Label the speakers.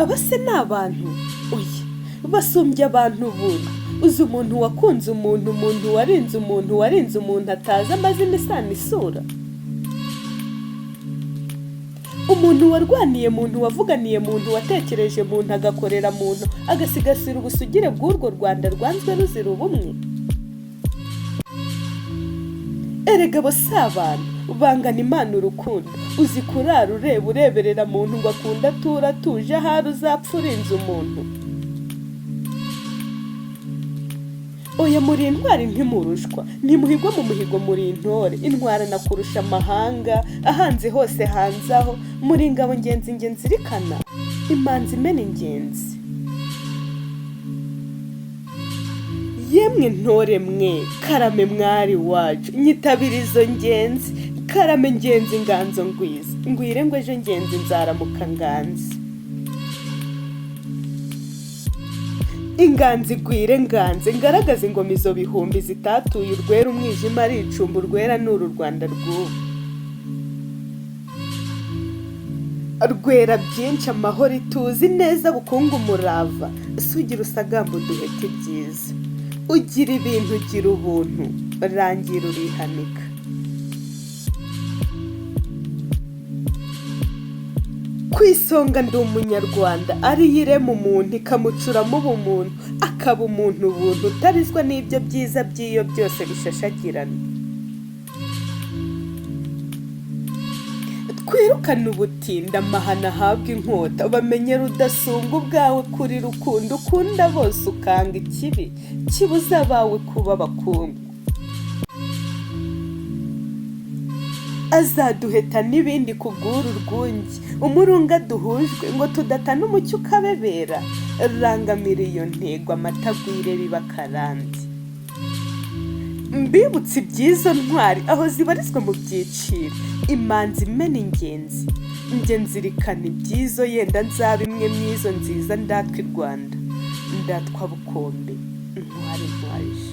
Speaker 1: abase ni abantu oya basumbye abantu buntu uzi umuntu wakunze umuntu warinze umuntu atazi amazina isano isura, umuntu warwaniye muntu wavuganiye muntu watekereje muntu agakorera muntu agasigasira ubusugire bw'urwo Rwanda rwanzwe ruzira ubumwe. Erega bo si abantu bangana Imana urukundo, uzi kurara ureba ureberera muntu ngo akunda atura atuje ahari uzapfa urinze umuntu. Oya muri intwari ntimurushwa, ntimuhigwa mu muhigo muri intore, intwarana kurusha amahanga ahanze hose hanzaho, muri ingabo ngenzi irikana imanzi imena ingenzi. Yemwe ntore mwe karame mwari wacu nyitabirizo ngenzi, karame ngenzi nganzo ngwiza ngwire ngo ejo ngenzi nzaramuka nganzi. Inganzi gwire nganze ngaragaza ingoma izo bihumbi zitatuye urwera umwijima ari icumbu rwera n'uru Rwanda rw'ubu. Rwera byinshi amahoro ituzi neza bukungu umurava, sugira usagamba uduhete byiza, ugira ibintu ugira ubuntu rangira urihanika. Kwisonga ndi umunyarwanda ari yirema umuntu ikamucuramo ubumuntu akaba umuntu ubuntu utarizwa n'ibyo byiza by'iyo byose bishashagirana. Twirukane ubutinda amahana ahabwa inkota, bamenyera udasumba ubwawe kuri rukundo ukunda bose ukanga ikibi kibuza abawe kuba bakungu. Azaduheta n'ibindi kubw'uru rwungi umurunga duhujwe ngo tudatana umucyo ukabebera, rangamira iyo ntego amatagwire biba karandi. Mbibutse iby'izo ntwari aho zibarizwa mu byiciro, imanzi imena ingenzi njye nzirikana iby'izo yenda nzaba imwe mwizo nziza ndatwa i Rwanda ndatwa bukombe intwari ntwaje.